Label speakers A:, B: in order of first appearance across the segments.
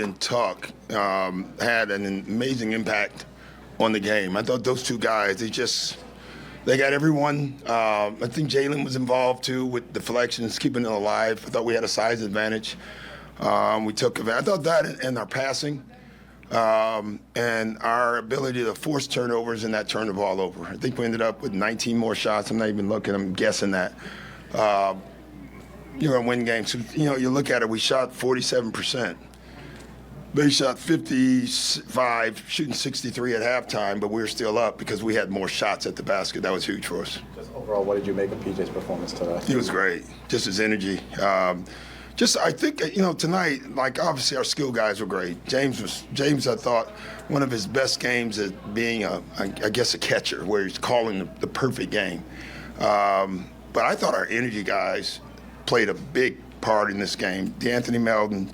A: and Tuck had an amazing impact on the game. I thought those two guys, they got everyone. I think Jalen was involved too with deflections, keeping it alive. I thought we had a size advantage. We took advantage. I thought that in our passing and our ability to force turnovers and that turn the ball over. I think we ended up with 19 more shots. I'm not even looking. I'm guessing that. You're going to win games. So, you look at it, we shot 47%. They shot 55, shooting 63 at halftime, but we were still up because we had more shots at the basket. That was huge for us.
B: Just overall, what did you make of PJ's performance today?
A: He was great. Just his energy. I think, tonight, like, obviously our skill guys were great. James, I thought, one of his best games at being, a catcher, where he's calling the perfect game. But I thought our energy guys played a big part in this game. DeAnthony Melton,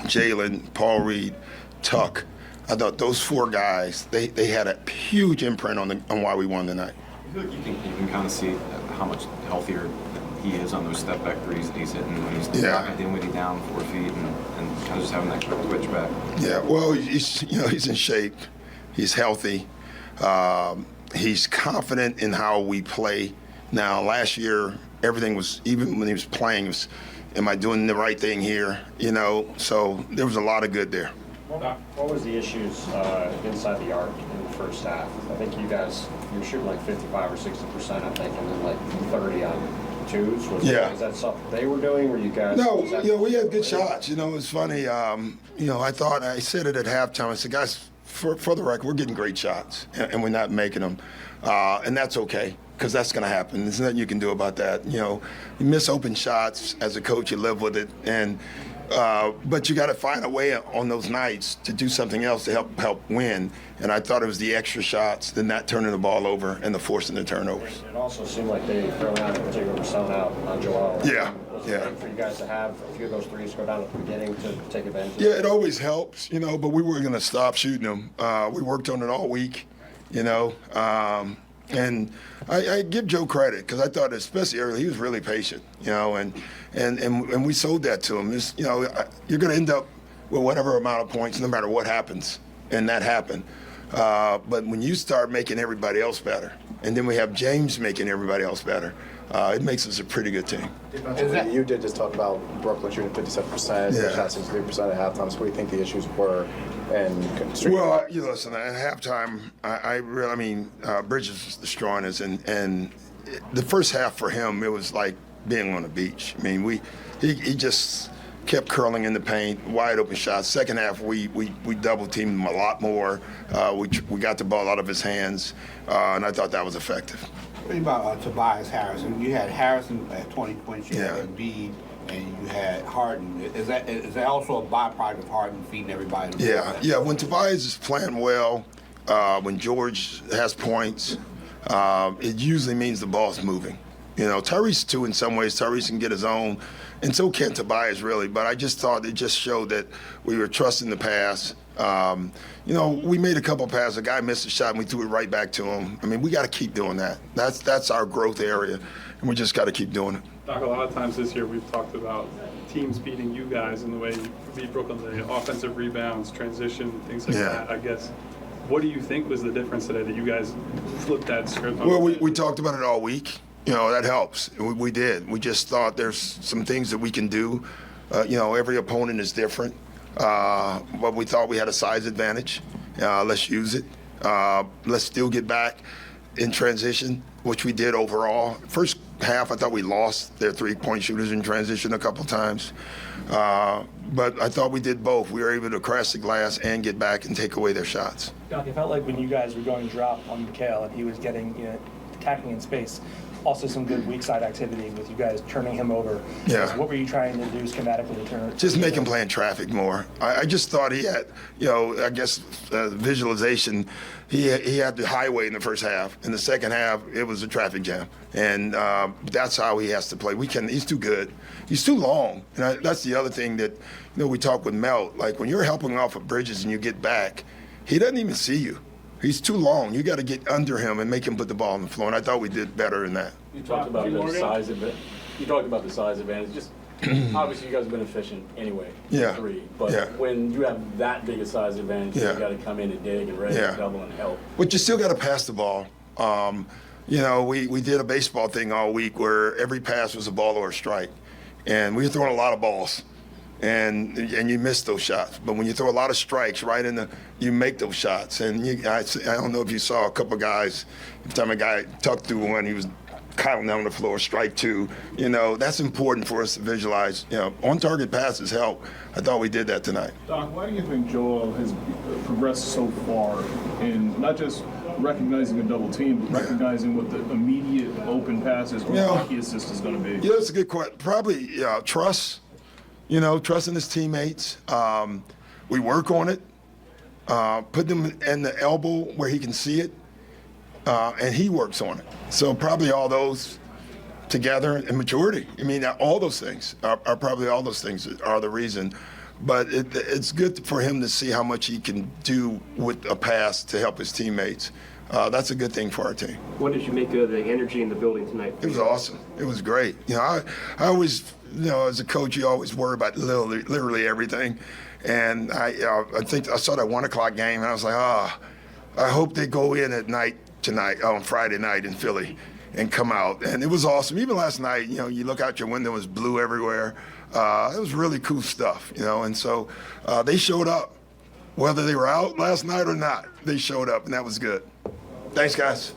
A: Jalen, Paul Reed, Tuck. I thought those four guys, they had a huge imprint on why we won tonight.
C: You can kind of see how much healthier he is on those step back threes that he's hitting when he's Dinwiddie down 4 feet and kind of just having that quick twitch back.
A: Yeah, well, he's in shape. He's healthy. He's confident in how we play. Now, last year, everything was, even when he was playing, am I doing the right thing here? So there was a lot of good there.
D: What was the issues inside the arc in the first half? I think you were shooting like 55 or 60%, I think, and then like 30 on twos. Is that something they were doing, or you guys?
A: No, we had good shots. It's funny. I thought, I said it at halftime. I said, guys, for the record, we're getting great shots, and we're not making them. And that's okay, because that's going to happen. There's nothing you can do about that. You miss open shots. As a coach, you live with it. But you got to find a way on those nights to do something else to help win. And I thought it was the extra shots, then not turning the ball over and the forcing the turnovers.
D: It also seemed like they thrown out, in particular, were selling out on Joel.
A: Yeah.
D: Was it great for you guys to have a few of those threes go down at the beginning to take advantage of
A: Yeah, it always helps, but we weren't going to stop shooting them. We worked on it all week, and I give Joe credit, because I thought, especially early, he was really patient, and we sold that to him. You're going to end up with whatever amount of points, no matter what happens, and that happened. But when you start making everybody else better, and then we have James making everybody else better, it makes us a pretty good team.
B: You did just talk about Brooklyn shooting 57%, shot 63% at halftime. So what do you think the issues were?
A: Well, listen, at halftime, Bridges was destroying us, and the first half for him, it was like being on the beach. He just kept curling in the paint, wide open shots. Second half, we double teamed him a lot more. We got the ball out of his hands, and I thought that was effective.
E: What about Tobias Harrison? You had Harrison at 20 points, you had Embiid, and you had Harden. Is that also a byproduct of Harden feeding everybody?
A: Yeah. When Tobias is playing well, when George has points, it usually means the ball's moving. Tyrese too, in some ways. Tyrese can get his own, and so can Tobias, really. But I just thought it just showed that we were trusting the pass. We made a couple passes. A guy missed a shot, and we threw it right back to him. We got to keep doing that. That's our growth area, and we just got to keep doing it.
F: Doc, a lot of times this year we've talked about teams beating you guys in the way you beat Brooklyn, the offensive rebounds, transition, things like that. I guess, what do you think was the difference today that you guys flipped that script on?
A: Well, we talked about it all week. That helps. We did. We just thought there's some things that we can do. Every opponent is different. But we thought we had a size advantage. Let's use it. Let's still get back in transition, which we did overall. First half, I thought we lost their three-point shooters in transition a couple times. But I thought we did both. We were able to crash the glass and get back and take away their shots.
G: Doc, it felt like when you guys were going drop on McHale and he was getting, attacking in space, also some good weak side activity with you guys turning him over.
A: Yeah.
G: So what were you trying to do schematically to turn it?
A: Just make him play in traffic more. I just thought he had, visualization. He had the highway in the first half. In the second half, it was a traffic jam. And that's how he has to play. He's too good. He's too long. And that's the other thing that, we talk with Melt. Like, when you're helping off of Bridges and you get back, he doesn't even see you. He's too long. You got to get under him and make him put the ball on the floor. And I thought we did better in that.
H: You talked about the size of it. You talked about the size advantage. Just obviously you guys have been efficient anyway.
A: Yeah.
H: Three, but
A: Yeah.
H: when you have that big a size advantage,
A: Yeah.
H: you got to come in and dig and ready
A: Yeah.
H: to double and help.
A: But you still got to pass the ball. You know, we did a baseball thing all week where every pass was a ball or a strike, and we were throwing a lot of balls, and you missed those shots. But when you throw a lot of strikes right in you make those shots. And I don't know if you saw a couple guys. Every time a guy tucked through one, he was counting down the floor, strike two. You know, that's important for us to visualize. You know, on-target passes help. I thought we did that tonight.
I: Doc, why do you think Joel has progressed so far in not just recognizing a double team, but recognizing what the immediate open passes or hockey assist is going to be?
A: Yeah, that's a good question. Probably trust. You know, trusting his teammates. We work on it. Put them in the elbow where he can see it. And he works on it. So probably all those together and maturity. I mean, all those things are probably all those things are the reason. But it's good for him to see how much he can do with a pass to help his teammates. That's a good thing for our team.
J: What did you make of the energy in the building tonight?
A: It was awesome. It was great. You know, I always, you know, as a coach, you always worry about literally everything. And I think I saw that 1 o'clock game, and I was like, I hope they go in at night tonight, on Friday night in Philly, and come out. And it was awesome. Even last night, you know, you look out your window, it was blue everywhere. It was really cool stuff, you know. And so they showed up. Whether they were out last night or not, they showed up, and that was good. Thanks, guys.